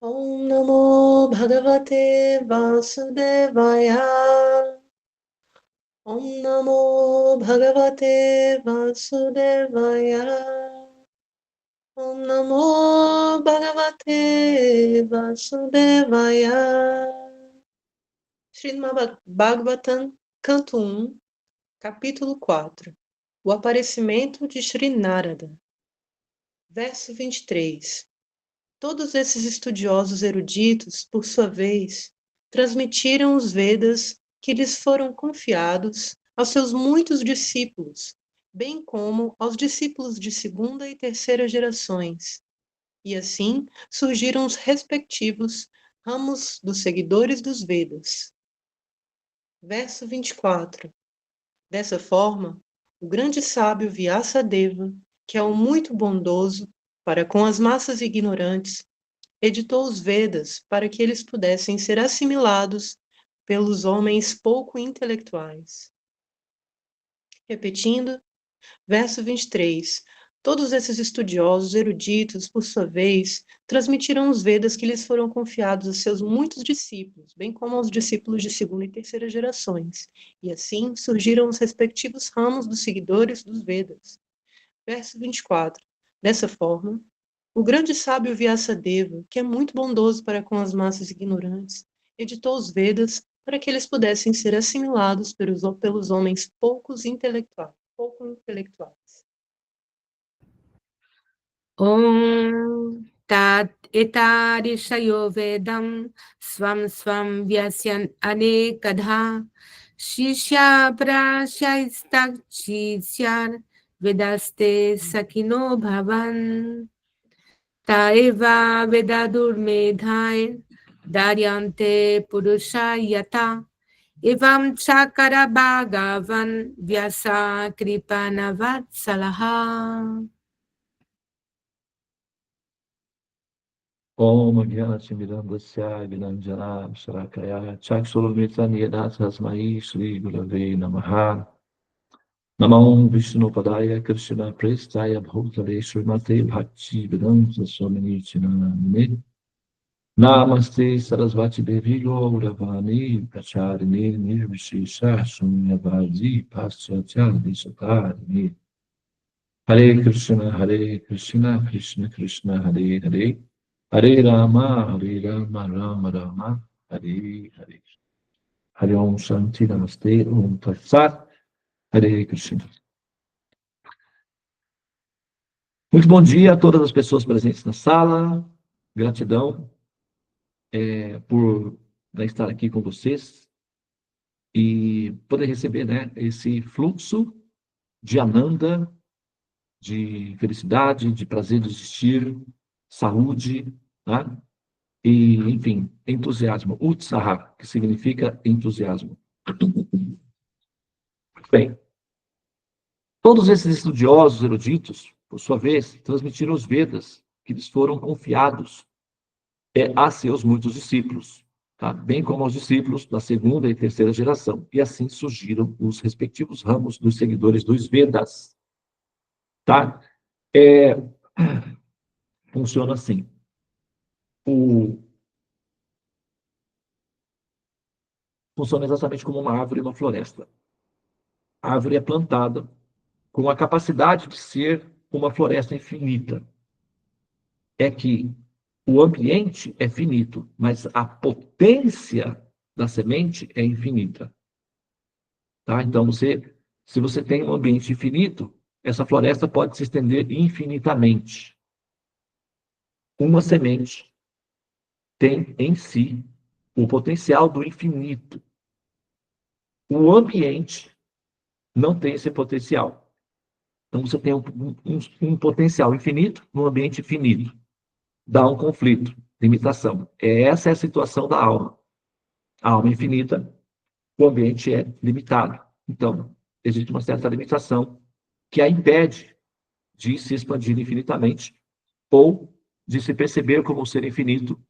Om Namo Bhagavate Vasudevaya. Om Namo Bhagavate Vasudevaya. Om Namo Bhagavate Vasudevaya. Srimad Bhagavatam, Canto 1, Capítulo 4. O aparecimento de Sri Narada. Verso 23. Todos esses estudiosos eruditos, por sua vez, transmitiram os Vedas que lhes foram confiados aos seus muitos discípulos, bem como aos discípulos de segunda e terceira gerações. E assim surgiram os respectivos ramos dos seguidores dos Vedas. Verso 24. Dessa forma, o grande sábio Vyasadeva, que é um muito bondoso para com as massas ignorantes, editou os Vedas para que eles pudessem ser assimilados pelos homens pouco intelectuais. Repetindo, verso 23. Todos esses estudiosos eruditos, por sua vez, transmitiram os Vedas que lhes foram confiados a seus muitos discípulos, bem como aos discípulos de segunda e terceira gerações, e assim surgiram os respectivos ramos dos seguidores dos Vedas. Verso 24. Dessa forma, o grande sábio Vyasadeva, que é muito bondoso para com as massas ignorantes, editou os Vedas para que eles pudessem ser assimilados pelos homens pouco intelectuais. Om Tat Etarishayo Vedam Swam Swam Vyasyan Anekadha Shishya Prashaistachisyar Vedaste Sakino Bhavan Taeva Vedadur Medhair Daryante Purusha Yata Evam Chakara Bhagavan Vyasa Kripanavat Salaha. Om Gyati Mirandasya Vinanjana Sarakaya Chaksurumita Niyatasmai Sri Gurave Namaha Namam Vishnu Padaya Krishna Prestaya Bhutale Srimate Bhakti Vedanta Swami Namine Namaste Sarasvati Devi Gauravani Pracharini Nirvishesha Sunyavadi Paschatya Desatarini Hare Krishna Krishna Krishna Hare Hare Hare Rama, Rama Rama, Hare Hare. Hare Om Shanti Namaste, Om Tat Sat, Hare Krishna. Muito bom dia a todas as pessoas presentes na sala. Gratidão por estar aqui com vocês e poder receber, esse fluxo de Ananda, de felicidade, de prazer de existir, saúde, e, enfim, entusiasmo, utsaha, que significa entusiasmo. Bem, todos esses estudiosos eruditos, por sua vez, transmitiram os Vedas que lhes foram confiados a seus muitos discípulos, bem como aos discípulos da segunda e terceira geração. E assim surgiram os respectivos ramos dos seguidores dos Vedas. Funciona assim. Funciona exatamente como uma árvore e uma floresta. A árvore é plantada com a capacidade de ser uma floresta infinita. É que o ambiente é finito, mas a potência da semente é infinita. Então, se você tem um ambiente infinito, essa floresta pode se estender infinitamente. Uma semente tem em si o potencial do infinito. O ambiente não tem esse potencial. Então, você tem um potencial infinito num ambiente finito. Dá um conflito, limitação. Essa é a situação da alma. A alma é infinita, o ambiente é limitado. Então, existe uma certa limitação que a impede de se expandir infinitamente ou de se perceber como um ser infinito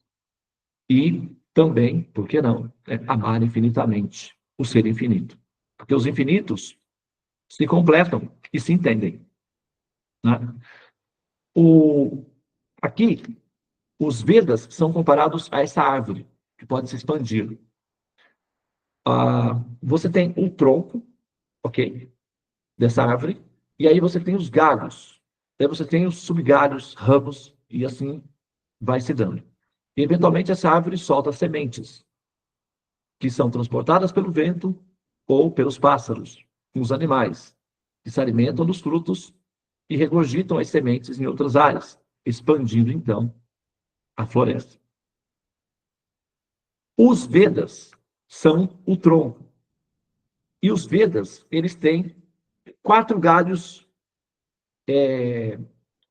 e também, por que não, amar infinitamente o ser infinito. Porque os infinitos se completam e se entendem. Aqui, Os Vedas são comparados a essa árvore, que pode se expandir. Você tem um tronco, ok, dessa árvore, e aí você tem os galhos. Daí você tem os subgalhos, ramos, e assim vai se dando. E, eventualmente, essa árvore solta sementes, que são transportadas pelo vento ou pelos pássaros, os animais, que se alimentam dos frutos e regurgitam as sementes em outras áreas, expandindo, então, a floresta. Os Vedas são o tronco. E os Vedas, eles têm 4 galhos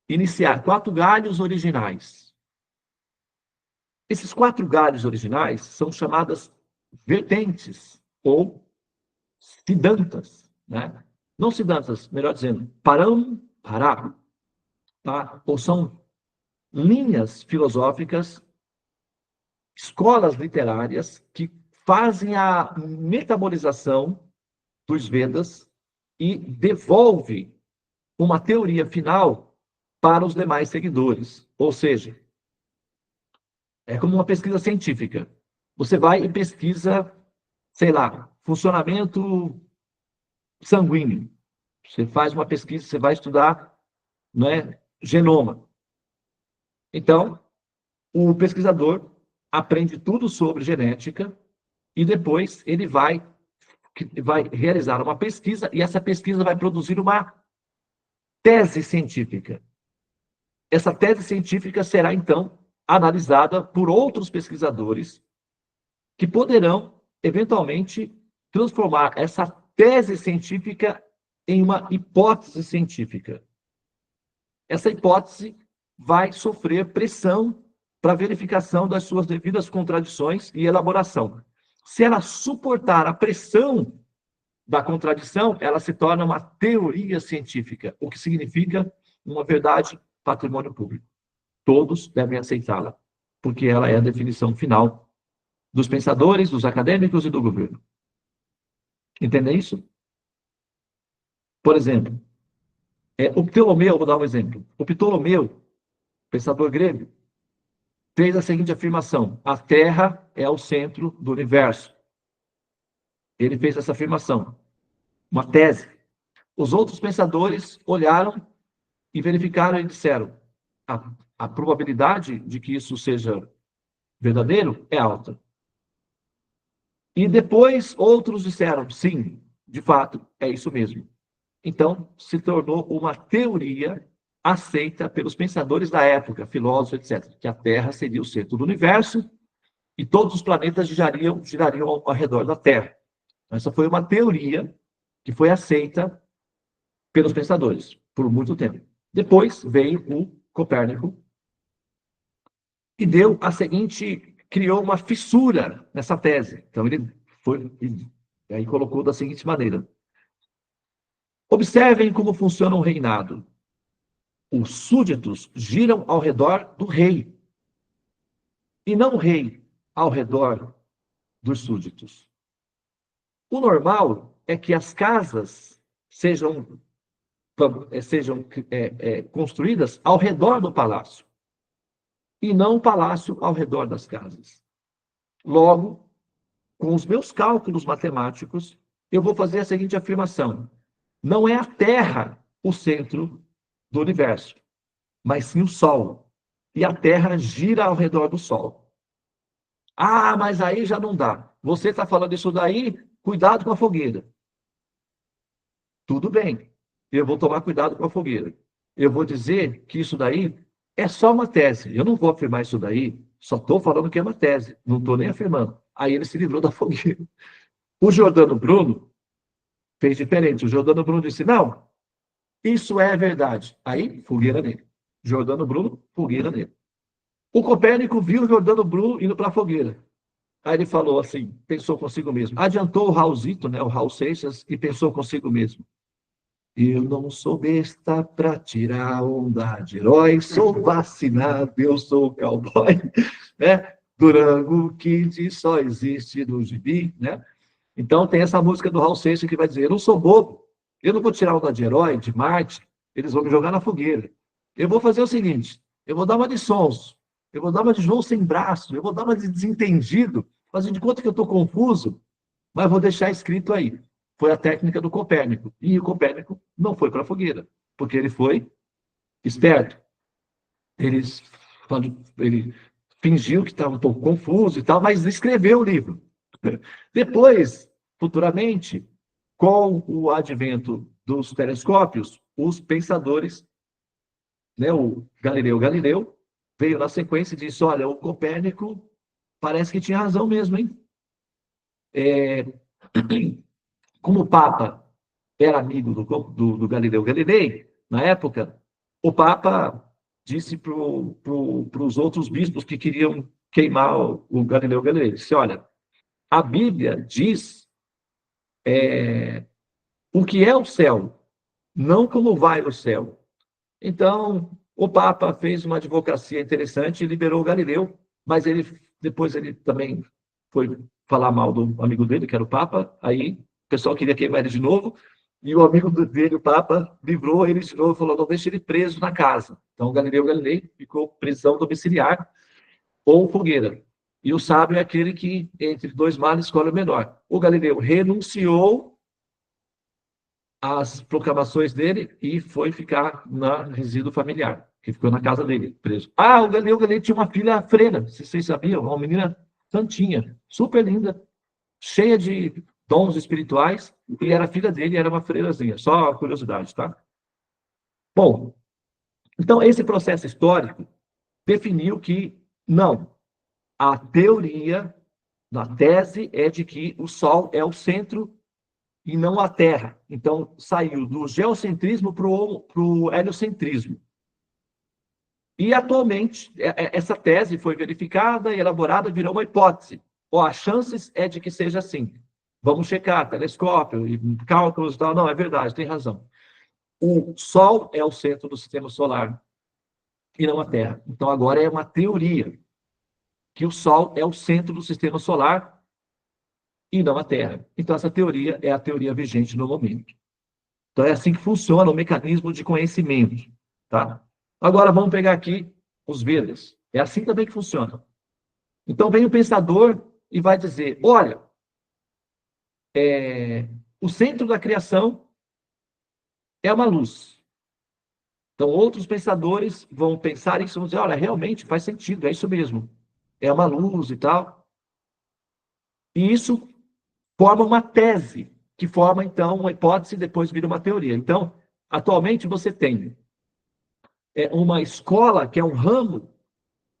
iniciais, 4 galhos originais. Esses 4 galhos originais são chamadas vertentes, ou siddhantas, né? Não siddhantas, melhor dizendo, pará, tá? Ou são linhas filosóficas, escolas literárias que fazem a metabolização dos Vedas e devolve uma teoria final para os demais seguidores. Ou seja, é como uma pesquisa científica. Você vai e pesquisa, sei lá, funcionamento sanguíneo. Você faz uma pesquisa, você vai estudar, não é, genoma. Então, o pesquisador aprende tudo sobre genética e depois ele vai realizar uma pesquisa e essa pesquisa vai produzir uma tese científica. Essa tese científica será, então, analisada por outros pesquisadores que poderão, eventualmente, transformar essa tese científica em uma hipótese científica. Essa hipótese vai sofrer pressão para verificação das suas devidas contradições e elaboração. Se ela suportar a pressão da contradição, ela se torna uma teoria científica, o que significa uma verdade patrimônio público. Todos devem aceitá-la, porque ela é a definição final dos pensadores, dos acadêmicos e do governo. Entendem isso? Por exemplo, o Ptolomeu, vou dar um exemplo. O Ptolomeu, pensador grego, fez a seguinte afirmação: a Terra é o centro do universo. Ele fez essa afirmação, uma tese. Os outros pensadores olharam e verificaram e disseram: a probabilidade de que isso seja verdadeiro é alta. E depois outros disseram: sim, de fato, é isso mesmo. Então, se tornou uma teoria aceita pelos pensadores da época, filósofos, etc., que a Terra seria o centro do universo e todos os planetas girariam ao redor da Terra. Essa foi uma teoria que foi aceita pelos pensadores por muito tempo. Depois veio o Copérnico e deu a seguinte, criou uma fissura nessa tese. Então ele aí colocou da seguinte maneira: observem como funciona um reinado. Os súditos giram ao redor do rei e não o rei ao redor dos súditos. O normal é que as casas sejam construídas ao redor do palácio e não o palácio ao redor das casas. Logo, com os meus cálculos matemáticos, eu vou fazer a seguinte afirmação: não é a Terra o centro do universo, mas sim o Sol. E a Terra gira ao redor do Sol. Ah, mas aí já não dá. Você está falando isso daí, cuidado com a fogueira. Tudo bem, eu vou tomar cuidado com a fogueira. Eu vou dizer que isso daí é só uma tese. Eu não vou afirmar isso daí, só estou falando que é uma tese. Não estou nem afirmando. Aí ele se livrou da fogueira. O Giordano Bruno fez diferente. O Giordano Bruno disse: não, isso é verdade. Aí, fogueira nele. Giordano Bruno, fogueira nele. O Copérnico viu o Giordano Bruno indo para a fogueira. Aí ele falou assim, pensou consigo mesmo. Adiantou o Raulzito, né, o Raul Seixas, e pensou consigo mesmo: eu não sou besta para tirar onda de herói, sou vacinado, eu sou cowboy, né? Durango Kid só existe no gibi, né? Então tem essa música do Raul Seixas que vai dizer: eu não sou bobo, eu não vou tirar onda de herói, de Marte, eles vão me jogar na fogueira. Eu vou fazer o seguinte: eu vou dar uma de sons, eu vou dar uma de João sem braço, eu vou dar uma de desentendido, fazendo de conta que eu estou confuso, mas vou deixar escrito aí. Foi a técnica do Copérnico. E o Copérnico não foi para a fogueira, porque ele foi esperto. Ele, ele fingiu que estava um pouco confuso e tal, mas escreveu o livro. Depois, futuramente, com o advento dos telescópios, os pensadores, né, o Galileu Galileu, veio na sequência e disse, olha, o Copérnico parece que tinha razão mesmo, hein? Como o Papa era amigo do Galileu Galilei, na época, o Papa disse para os outros bispos que queriam queimar o Galileu Galilei, disse, olha, a Bíblia diz o que é o céu, não como vai o céu. Então, o Papa fez uma advocacia interessante e liberou o Galileu, mas depois ele também foi falar mal do amigo dele, que era o Papa, aí o pessoal queria queimar ele de novo, e o amigo dele, o Papa, livrou ele de novo e falou, não, deixa ele preso na casa. Então, o Galileu Galilei ficou prisão domiciliar ou fogueira. E o sábio é aquele que, entre dois males, escolhe o menor. O Galileu renunciou às proclamações dele e foi ficar na resíduo familiar, que ficou na casa dele, preso. O Galileu Galilei tinha uma filha freira, se vocês sabiam, uma menina santinha, super linda, cheia de dons espirituais, e era filha dele, era uma freirazinha. Só curiosidade, tá? Bom, então esse processo histórico definiu que, não, a teoria, a tese é de que o Sol é o centro e não a Terra. Então, saiu do geocentrismo para o heliocentrismo. E, atualmente, essa tese foi verificada e elaborada, virou uma hipótese. As chances é de que seja assim. Vamos checar, telescópio e cálculos e tal. Não, é verdade, tem razão. O Sol é o centro do sistema solar e não a Terra. Então, agora é uma teoria que o Sol é o centro do sistema solar e não a Terra. Então, essa teoria é a teoria vigente no momento. Então, é assim que funciona o mecanismo de conhecimento. Tá? Agora, vamos pegar aqui os Vedas. É assim também que funciona. Então, vem o pensador e vai dizer, olha, o centro da criação é uma luz. Então, outros pensadores vão pensar isso e vão dizer, olha, realmente faz sentido, é isso mesmo. É uma luz e tal. E isso forma uma tese, que forma, então, uma hipótese e depois vira uma teoria. Então, atualmente, você tem uma escola, que é um ramo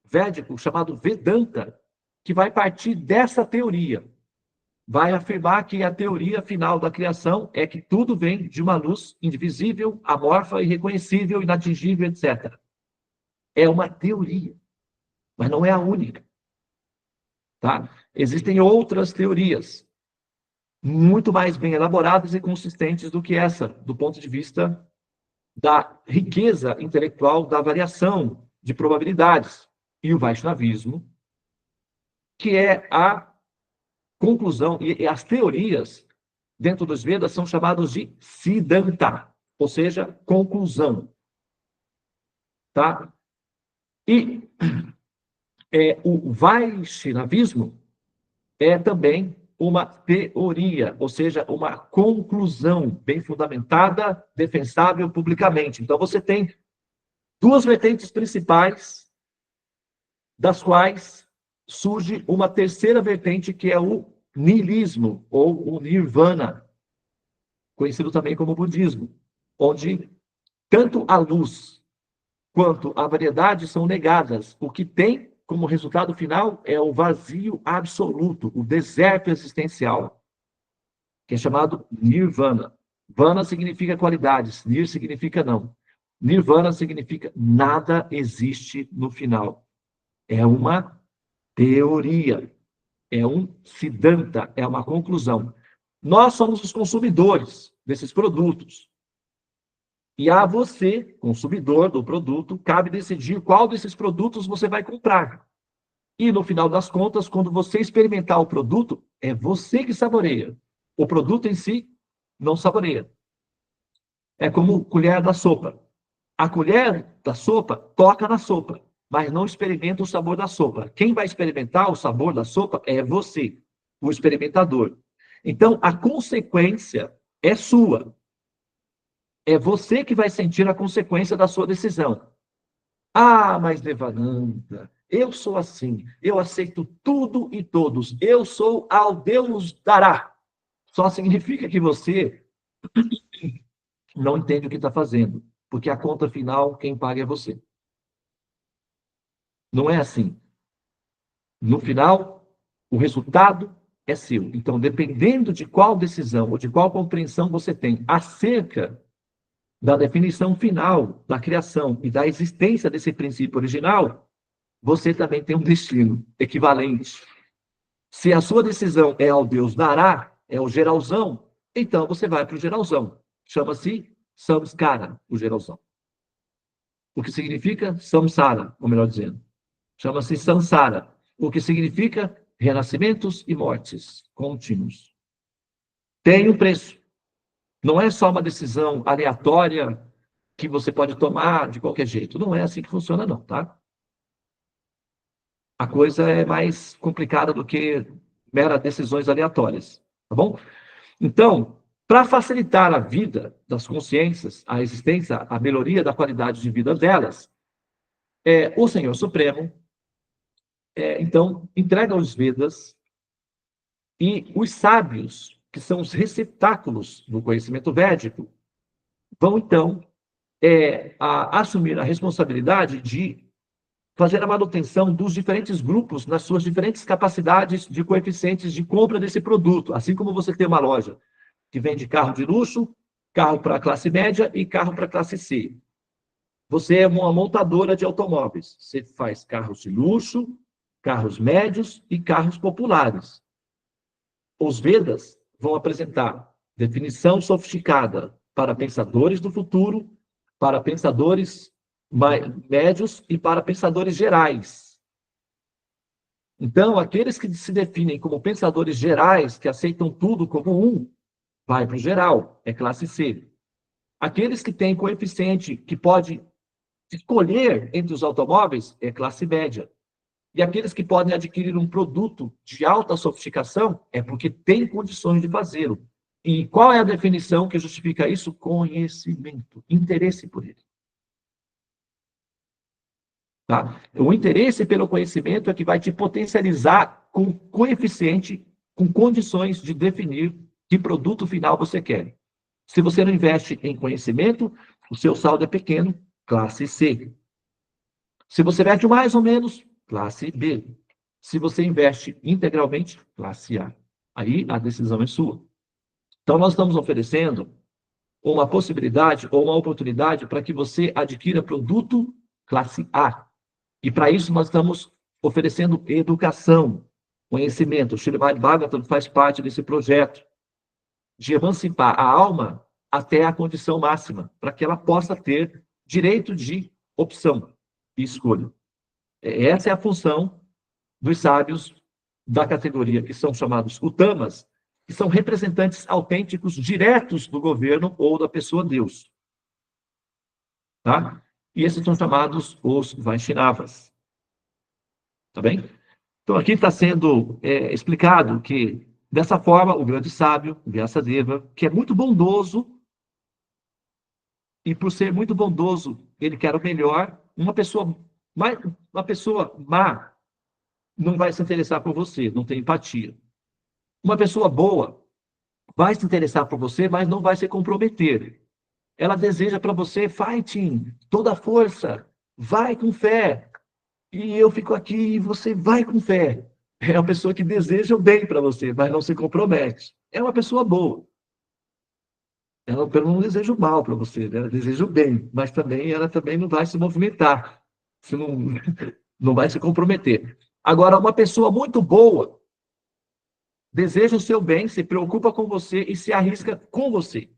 védico chamado Vedanta, que vai partir dessa teoria. Vai afirmar que a teoria final da criação é que tudo vem de uma luz indivisível, amorfa, irreconhecível, inatingível, etc. É uma teoria, mas não é a única. Tá? Existem outras teorias, muito mais bem elaboradas e consistentes do que essa, do ponto de vista da riqueza intelectual, da variação de probabilidades. E o Vaishnavismo, que é a conclusão, e as teorias dentro dos Vedas são chamadas de Siddhanta, ou seja, conclusão. Tá? E o Vaishnavismo é também uma teoria, ou seja, uma conclusão bem fundamentada, defensável publicamente. Então, você tem duas vertentes principais, das quais surge uma terceira vertente, que é o niilismo, ou o nirvana, conhecido também como budismo, onde tanto a luz quanto a variedade são negadas. O que tem como resultado final é o vazio absoluto, o deserto existencial, que é chamado nirvana. Vana significa qualidades, nir significa não. Nirvana significa nada existe no final. É uma teoria, é um siddhanta, é uma conclusão. Nós somos os consumidores desses produtos. E a você, consumidor do produto, cabe decidir qual desses produtos você vai comprar. E, no final das contas, quando você experimentar o produto, é você que saboreia. O produto em si não saboreia. É como colher da sopa. A colher da sopa toca na sopa, mas não experimenta o sabor da sopa. Quem vai experimentar o sabor da sopa é você, o experimentador. Então, a consequência é sua. É você que vai sentir a consequência da sua decisão. Ah, mas Devananda, eu sou assim, eu aceito tudo e todos, eu sou ao Deus dará. Só significa que você não entende o que está fazendo, porque a conta final, quem paga é você. Não é assim. No final, o resultado é seu. Então, dependendo de qual decisão ou de qual compreensão você tem acerca da definição final da criação e da existência desse princípio original, você também tem um destino equivalente. Se a sua decisão é ao Deus dará, é o geralzão, então você vai para o geralzão. Chama-se samskara, o geralzão. O que significa samsara, ou melhor dizendo. Chama-se samsara, o que significa renascimentos e mortes contínuos. Tem um preço. Não é só uma decisão aleatória que você pode tomar de qualquer jeito. Não é assim que funciona, não, tá? A coisa é mais complicada do que meras decisões aleatórias, tá bom? Então, para facilitar a vida das consciências, a existência, a melhoria da qualidade de vida delas, o Senhor Supremo, então, entrega os Vedas e os sábios, que são os receptáculos do conhecimento védico, vão, então, assumir a responsabilidade de fazer a manutenção dos diferentes grupos nas suas diferentes capacidades de coeficientes de compra desse produto. Assim como você tem uma loja que vende carro de luxo, carro para classe média e carro para classe C. Você é uma montadora de automóveis. Você faz carros de luxo, carros médios e carros populares. Os Vedas vão apresentar definição sofisticada para pensadores do futuro, para pensadores médios e para pensadores gerais. Então, aqueles que se definem como pensadores gerais, que aceitam tudo como um, vai para o geral, é classe C. Aqueles que têm coeficiente que pode escolher entre os automóveis, é classe média. E aqueles que podem adquirir um produto de alta sofisticação, é porque têm condições de fazê-lo. E qual é a definição que justifica isso? Conhecimento, interesse por ele. Tá? O interesse pelo conhecimento é que vai te potencializar com coeficiente, com condições de definir que produto final você quer. Se você não investe em conhecimento, o seu saldo é pequeno, classe C. Se você investe mais ou menos, classe B. Se você investe integralmente, classe A. Aí a decisão é sua. Então, nós estamos oferecendo uma possibilidade ou uma oportunidade para que você adquira produto classe A. E para isso nós estamos oferecendo educação, conhecimento. O Srimad Bhagavatam faz parte desse projeto de emancipar a alma até a condição máxima, para que ela possa ter direito de opção e escolha. Essa é a função dos sábios da categoria, que são chamados Uttamas, que são representantes autênticos diretos do governo ou da pessoa Deus. Tá? E esses são chamados os Vaishnavas. Tá bem? Então, aqui está sendo explicado que, dessa forma, o grande sábio, Vyasadeva, que é muito bondoso, e por ser muito bondoso, ele quer o melhor, uma pessoa má não vai se interessar por você, não tem empatia. Uma pessoa boa vai se interessar por você, mas não vai se comprometer. Ela deseja para você fighting, toda a força, vai com fé. E eu fico aqui e você vai com fé. É uma pessoa que deseja o bem para você, mas não se compromete. É uma pessoa boa. Ela não deseja o mal para você, né? Ela deseja o bem, mas ela também não vai se movimentar. Você não vai se comprometer. Agora, uma pessoa muito boa deseja o seu bem, se preocupa com você e se arrisca com você.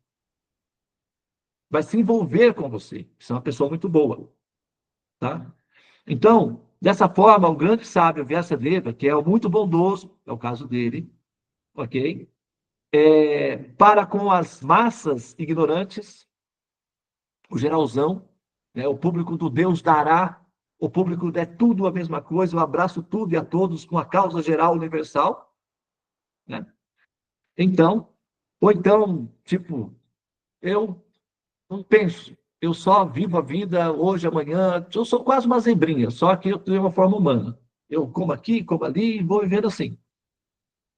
Vai se envolver com você. Isso é uma pessoa muito boa. Tá? Então, dessa forma, o grande sábio Vyasadeva, que é o muito bondoso, é o caso dele, ok? Para com as massas ignorantes, o geralzão, né, o público do Deus dará, o público der tudo a mesma coisa, eu abraço tudo e a todos com a causa geral universal, né? Então, ou então, tipo, eu não penso, eu só vivo a vida hoje, amanhã, eu sou quase uma zebrinha, só que eu tenho uma forma humana. Eu como aqui, como ali, e vou vivendo assim,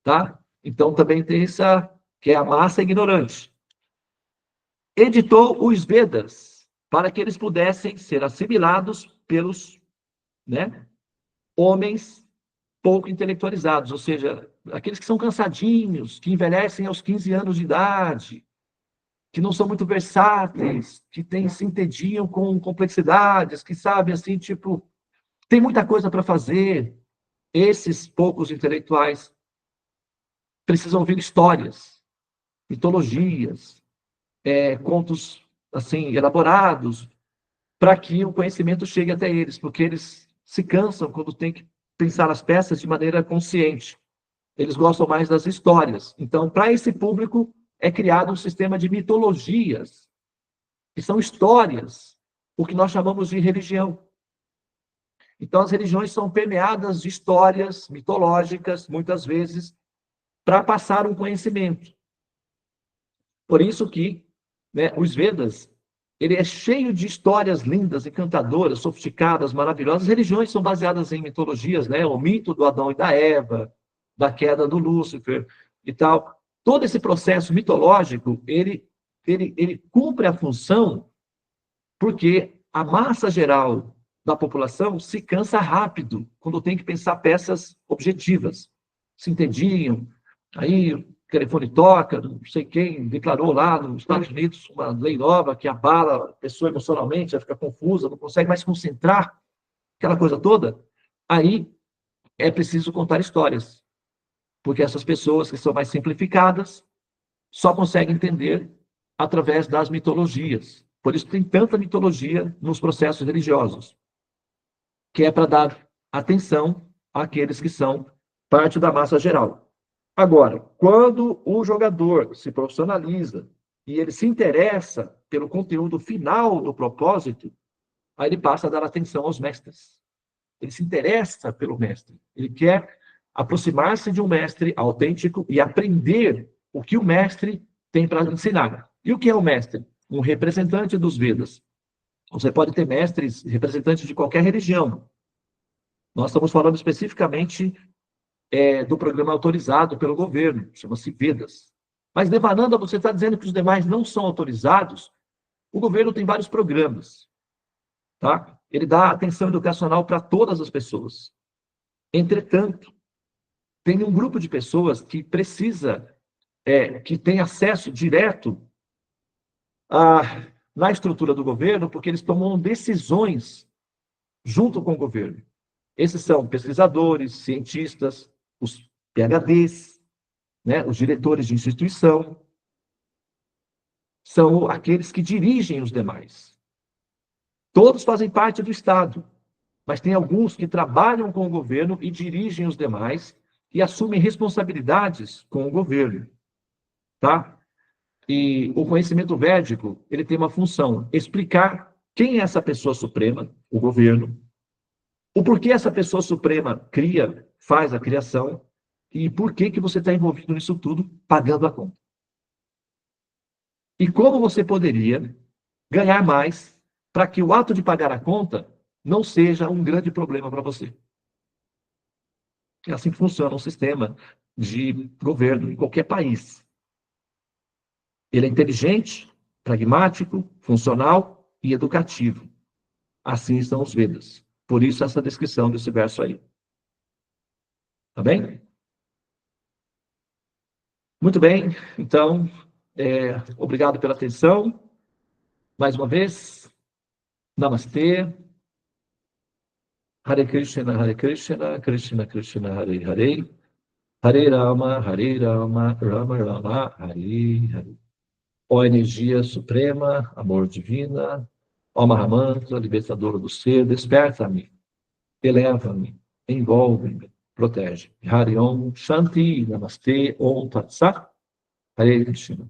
tá? Então também tem essa, que é a massa ignorante. Editou os Vedas para que eles pudessem ser assimilados pelos, né, homens pouco intelectualizados, ou seja, aqueles que são cansadinhos, que envelhecem aos 15 anos de idade, que não são muito versáteis, que se entediam com complexidades, que sabem, assim, tipo, tem muita coisa para fazer. Esses poucos intelectuais precisam ouvir histórias, mitologias, contos, assim, elaborados, para que o conhecimento chegue até eles, porque eles se cansam quando tem que pensar as peças de maneira consciente. Eles gostam mais das histórias. Então, para esse público, é criado um sistema de mitologias, que são histórias, o que nós chamamos de religião. Então, as religiões são permeadas de histórias mitológicas, muitas vezes, para passar um conhecimento. Por isso que, né, os Vedas, ele é cheio de histórias lindas, encantadoras, sofisticadas, maravilhosas. As religiões são baseadas em mitologias, né? O mito do Adão e da Eva, da queda do Lúcifer e tal. Todo esse processo mitológico, ele cumpre a função porque a massa geral da população se cansa rápido quando tem que pensar peças objetivas. Se entediam, aí o telefone toca, não sei quem declarou lá nos Estados Unidos uma lei nova que abala a pessoa emocionalmente, ela fica confusa, não consegue mais se concentrar, aquela coisa toda. Aí é preciso contar histórias, porque essas pessoas que são mais simplificadas só conseguem entender através das mitologias. Por isso tem tanta mitologia nos processos religiosos, que é para dar atenção àqueles que são parte da massa geral. Agora, quando o jogador se profissionaliza e ele se interessa pelo conteúdo final do propósito, aí ele passa a dar atenção aos mestres. Ele se interessa pelo mestre. Ele quer aproximar-se de um mestre autêntico e aprender o que o mestre tem para ensinar. E o que é o mestre? Um representante dos Vedas. Você pode ter mestres, representantes de qualquer religião. Nós estamos falando especificamente do programa autorizado pelo governo, chama-se Vedas. Mas, Devananda, você está dizendo que os demais não são autorizados? O governo tem vários programas, tá? Ele dá atenção educacional para todas as pessoas. Entretanto, tem um grupo de pessoas que precisa, que tem acesso direto na estrutura do governo, porque eles tomam decisões junto com o governo. Esses são pesquisadores, cientistas, os PhDs, né, os diretores de instituição, são aqueles que dirigem os demais. Todos fazem parte do Estado, mas tem alguns que trabalham com o governo e dirigem os demais e assumem responsabilidades com o governo, tá? E o conhecimento védico, ele tem uma função, explicar quem é essa pessoa suprema, o governo, o porquê essa pessoa suprema faz a criação, e por que você está envolvido nisso tudo, pagando a conta. E como você poderia ganhar mais para que o ato de pagar a conta não seja um grande problema para você. É assim que funciona um sistema de governo em qualquer país. Ele é inteligente, pragmático, funcional e educativo. Assim são os Vedas. Por isso essa descrição desse verso aí. Tá bem? Muito bem, então, obrigado pela atenção. Mais uma vez, Namastê. Hare Krishna, Krishna Krishna, Hare Hare. Hare Rama, Rama Rama, Hare Hare. Ó energia suprema, amor divina, ó Mahamantra, libertadora do ser, desperta-me, eleva-me, envolve-me, protege. Hare Om, Shanti, Namastê, Om Tat Sat, Hare Krishna.